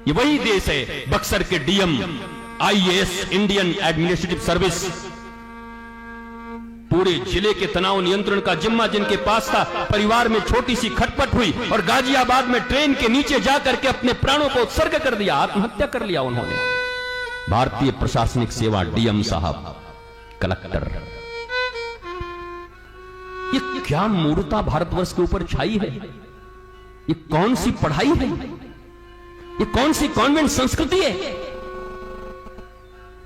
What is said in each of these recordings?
ये वही देश है बक्सर के DM IAS Indian administrative service, पूरे जिले के तनाव नियंत्रण का जिम्मा जिनके पास था। परिवार में छोटी सी खटपट हुई और गाजियाबाद में ट्रेन के नीचे जाकर के अपने प्राणों को उत्सर्ग कर दिया, आत्महत्या कर लिया उन्होंने। भारतीय प्रशासनिक सेवा डीएम साहब, कलेक्टर, ये क्या मूर्खता भारतवर्ष के ऊपर छाई है? ये कौन सी पढ़ाई है? ये कौन सी कॉन्वेंट संस्कृति है?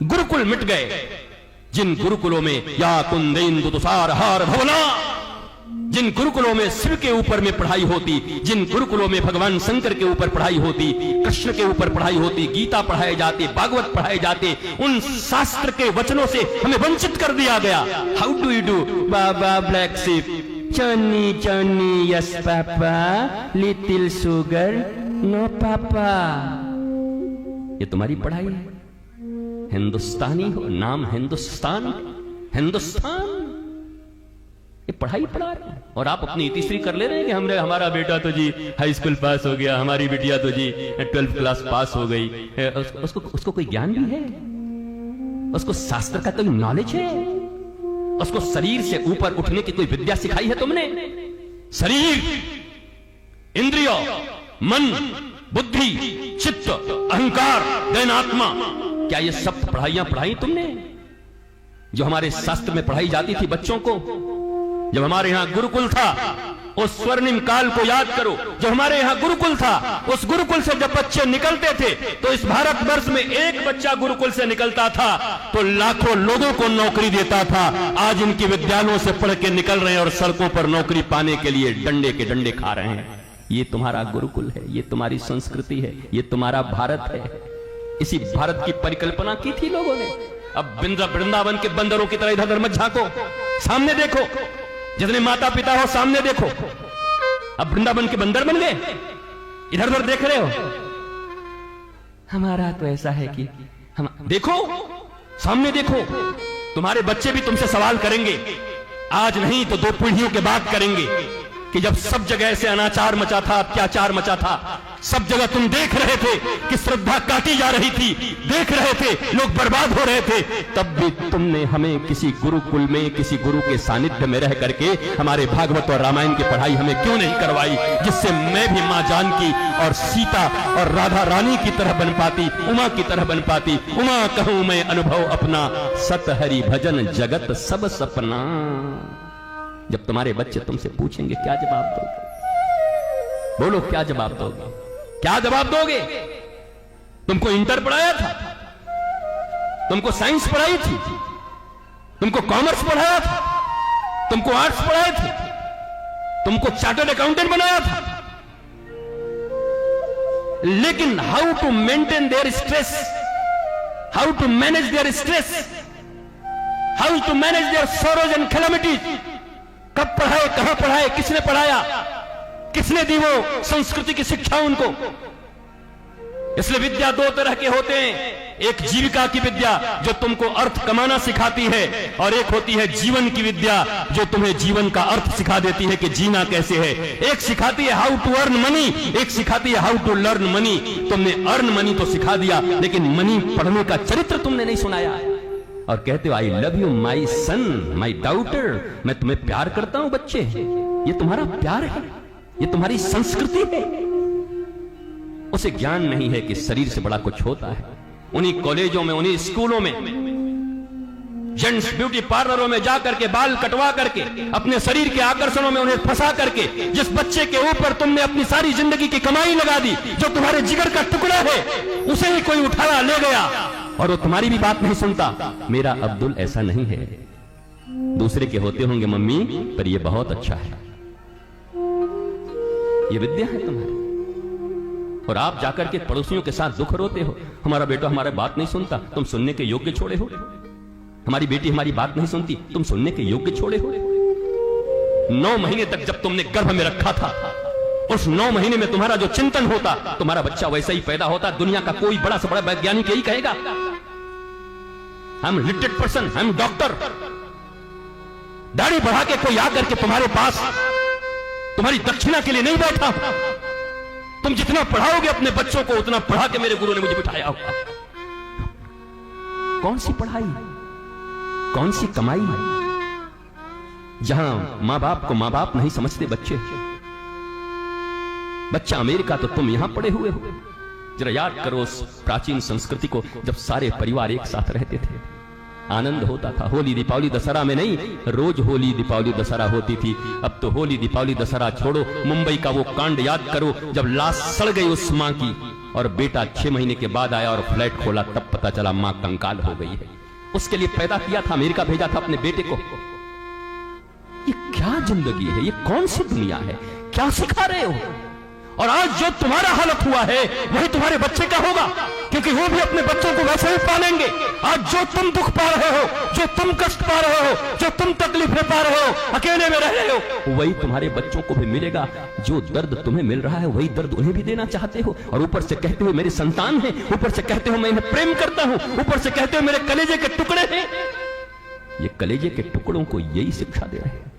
गुरुकुल मिट गए, जिन गुरुकुलों में या कुंदेन्दु तुषार हार भवना, जिन गुरुकुलों में शिव के ऊपर में पढ़ाई होती, जिन गुरुकुलों में भगवान शंकर के ऊपर पढ़ाई होती, कृष्ण के ऊपर पढ़ाई होती, गीता पढ़ाए जाते, भागवत पढ़ाए जाते, उन शास्त्र के वचनों से हमें वंचित कर दिया गया। How do you do baa baa black sheep, johnny johnny yes papa, little sugar no papa. ये तुम्हारी पढ़ाई है? हिंदुस्तानी हो, नाम हिंदुस्तान, हिंदुस्तान, ये पढ़ाई पढ़ा रहे हैं और आप अपनी इतिश्री कर ले रहे हैं कि हमने, हमारा बेटा तो जी हाई स्कूल पास हो गया, हमारी बिटिया तो जी 12th क्लास पास हो गई। उसको कोई ज्ञान भी है? उसको शास्त्र का कोई नॉलेज है? उसको शरीर से ऊपर उठने की कोई विद्या सिखाई है तुमने? शरीर, इंद्रिय, मन, बुद्धि, चित्त, अहंकार, देन आत्मा, क्या ये सब पढ़ाइयां पढ़ाई तुमने जो हमारे शास्त्र में पढ़ाई जाती थी बच्चों को? जब हमारे यहां गुरुकुल था, उस स्वर्णिम काल को याद करो। जब हमारे यहां गुरुकुल था, उस गुरुकुल से जब बच्चे निकलते थे तो इस भारतवर्ष में एक बच्चा गुरुकुल से निकलता था तो लाखों लोगों को नौकरी देता था। आज इनके विद्यालयों से पढ़ के निकल रहे हैं और सड़कों पर नौकरी पाने के लिए डंडे के डंडे खा रहे हैं। ये तुम्हारा गुरुकुल है, ये तुम्हारी संस्कृति है, ये तुम्हारा भारत है। इसी भारत की परिकल्पना की थी लोगों ने। अब वृंदावन के बंदरों की तरह इधर उधर मत झांको, सामने देखो। जितने माता पिता हो सामने देखो। अब वृंदावन के बंदर बन गए, इधर उधर देख रहे हो। हमारा तो ऐसा है कि हम, देखो सामने देखो। तुम्हारे बच्चे भी तुमसे सवाल करेंगे, आज नहीं तो 2 पीढ़ियों के बाद करेंगे कि जब सब जगह ऐसे अनाचार मचा था, अत्याचार मचा था, सब जगह तुम देख रहे थे कि श्रद्धा काटी जा रही थी, देख रहे थे लोग बर्बाद हो रहे थे, तब भी तुमने हमें किसी गुरुकुल में, किसी गुरु के सानिध्य में रह करके हमारे भागवत और रामायण की पढ़ाई हमें क्यों नहीं करवाई, जिससे मैं भी मां जानकी और सीता और राधा रानी की तरह बन पाती, उमा की तरह बन पाती। उमा कहूं मैं अनुभव अपना, सत हरि भजन जगत सब सपना। जब तुम्हारे बच्चे तुमसे पूछेंगे क्या जवाब दोगे? बोलो क्या जवाब दोगे? क्या जवाब दोगे? तुमको इंटर पढ़ाया था, तुमको साइंस पढ़ाई थी, तुमको कॉमर्स पढ़ाया था, तुमको आर्ट्स पढ़ाए थे, तुमको चार्टर्ड अकाउंटेंट बनाया था, लेकिन how to maintain their stress, how to manage their stress, how to manage their sorrows and calamities, कब पढ़ाए, कहां पढ़ाए, किसने पढ़ाया, किसने दी वो संस्कृति की शिक्षा उनको? इसलिए विद्या 2 तरह के होते हैं। एक जीविका की विद्या जो तुमको अर्थ कमाना सिखाती है, और एक होती है जीवन की विद्या जो तुम्हें जीवन का अर्थ सिखा देती है कि जीना कैसे है। एक सिखाती है हाउ टू अर्न मनी, एक सिखाती है हाउ टू लर्न मनी। तुमने अर्न मनी तो सिखा दिया, लेकिन मनी पढ़ने का चरित्र तुमने नहीं सुनाया। और कहते हो I love you my son, my daughter, मैं तुम्हें प्यार करता हूं। बच्चे, ये तुम्हारा प्यार है, ये तुम्हारी संस्कृति है। उसे ज्ञान नहीं है कि शरीर से बड़ा कुछ होता है। उन्हीं कॉलेजों में, उन्हीं स्कूलों में, जेंट्स ब्यूटी पार्लरों में जाकर के बाल कटवा करके अपने शरीर के आकर्षणों में उन्हें फंसा करके जिस बच्चे के ऊपर तुमने अपनी सारी जिंदगी की कमाई लगा दी, जो तुम्हारे जिगर का टुकड़ा है, उसे ही कोई उठाया ले गया और वो तुम्हारी भी बात नहीं सुनता। मेरा अब्दुल ऐसा नहीं है, दूसरे के होते होंगे मम्मी, पर ये बहुत अच्छा है। ये विद्या है तुम्हारी। और आप जाकर के पड़ोसियों के साथ दुख रोते हो, हमारा बेटा हमारी बात नहीं सुनता, तुम सुनने के योग्य छोड़े हो। हमारी बेटी हमारी बात नहीं सुनती, तुम सुनने के योग्य छोड़े हो। 9 महीने तक जब तुमने गर्भ में रखा था, उस 9 महीने में तुम्हारा जो चिंतन होता, तुम्हारा बच्चा वैसा ही पैदा होता। दुनिया का कोई बड़ा से बड़ा वैज्ञानिक यही कहेगा, I am literate person, I am doctor. दाढ़ी बढ़ा के कोई आकर के तुम्हारे पास तुम्हारी दक्षिणा के लिए नहीं बैठा, तुम जितना पढ़ाओगे अपने बच्चों को उतना पढ़ा के मेरे गुरु ने मुझे बिठाया होगा। कौन सी पढ़ाई, कौन सी कमाई, जहां मां बाप को मां बाप नहीं समझते बच्चे। बच्चा अमेरिका तो तुम यहां पड़े हुए हो। जरा याद करो उस प्राचीन संस्कृति को, जब सारे परिवार एक साथ रहते थे, आनंद होता था। होली दीपावली दशहरा में नहीं, रोज होली दीपावली दशहरा होती थी। अब तो होली दीपावली दशहरा छोड़ो, मुंबई का वो कांड याद करो जब लाश सड़ गई उस मां की और बेटा 6 महीने के बाद आया और फ्लैट खोला, तब पता चला मां कंकाल हो गई है। उसके लिए पैदा किया था, अमेरिका भेजा था अपने बेटे को। ये क्या जिंदगी है, ये कौन सी दुनिया है, क्या सिखा रहे हो? और आज जो तुम्हारा हालत हुआ है वही तुम्हारे बच्चे का होगा, क्योंकि वो भी अपने बच्चों को वैसे ही पालेंगे। आज जो तुम दुख पा रहे हो, जो तुम कष्ट पा रहे हो, जो तुम तकलीफें पा रहे हो, अकेले में रह रहे हो, वही तुम्हारे बच्चों को भी मिलेगा। जो दर्द तुम्हें मिल रहा है वही दर्द उन्हें भी देना चाहते हो। और ऊपर से कहते हो मेरी संतान है, ऊपर से कहते हो मैं इन्हें प्रेम करता हूं, ऊपर से कहते हो मेरे कलेजे के टुकड़े हैं। ये कलेजे के टुकड़ों को यही शिक्षा दे रहे हैं।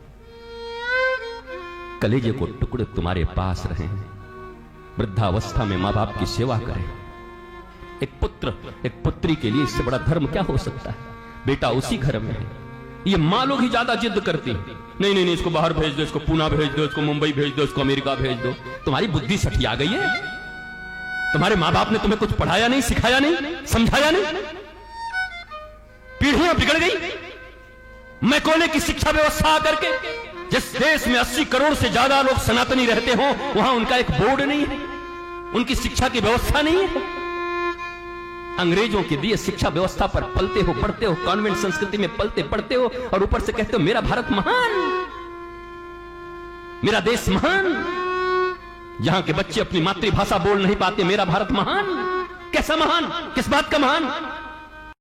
कलेजे को टुकड़े तुम्हारे पास रहे हैं। वृद्धावस्था में मां बाप की सेवा करें। एक पुत्र एक पुत्री के लिए इससे बड़ा धर्म क्या हो सकता है? बेटा उसी घर में है। ये मां लोग ही ज्यादा जिद करती हैं, नहीं नहीं नहीं, इसको बाहर भेज दो, इसको पुणे भेज दो, इसको मुंबई भेज दो, इसको अमेरिका भेज दो। तुम्हारी बुद्धि सठिया गई है? तुम्हारे मां बाप ने तुम्हें कुछ पढ़ाया नहीं, सिखाया नहीं, समझाया नहीं? पीढ़ियां बिगड़ गई। मैकोले की शिक्षा व्यवस्था आकर के, जिस देश में 80 करोड़ से ज्यादा लोग सनातनी रहते हो, वहां उनका एक बोर्ड नहीं है, उनकी शिक्षा की व्यवस्था नहीं है। अंग्रेजों के दिए शिक्षा व्यवस्था पर पलते हो, पढ़ते हो, कॉन्वेंट संस्कृति में पलते पढ़ते हो, और ऊपर से कहते हो मेरा भारत महान, मेरा देश महान। जहां के बच्चे अपनी मातृभाषा बोल नहीं पाते, मेरा भारत महान। कैसा महान? किस बात का महान?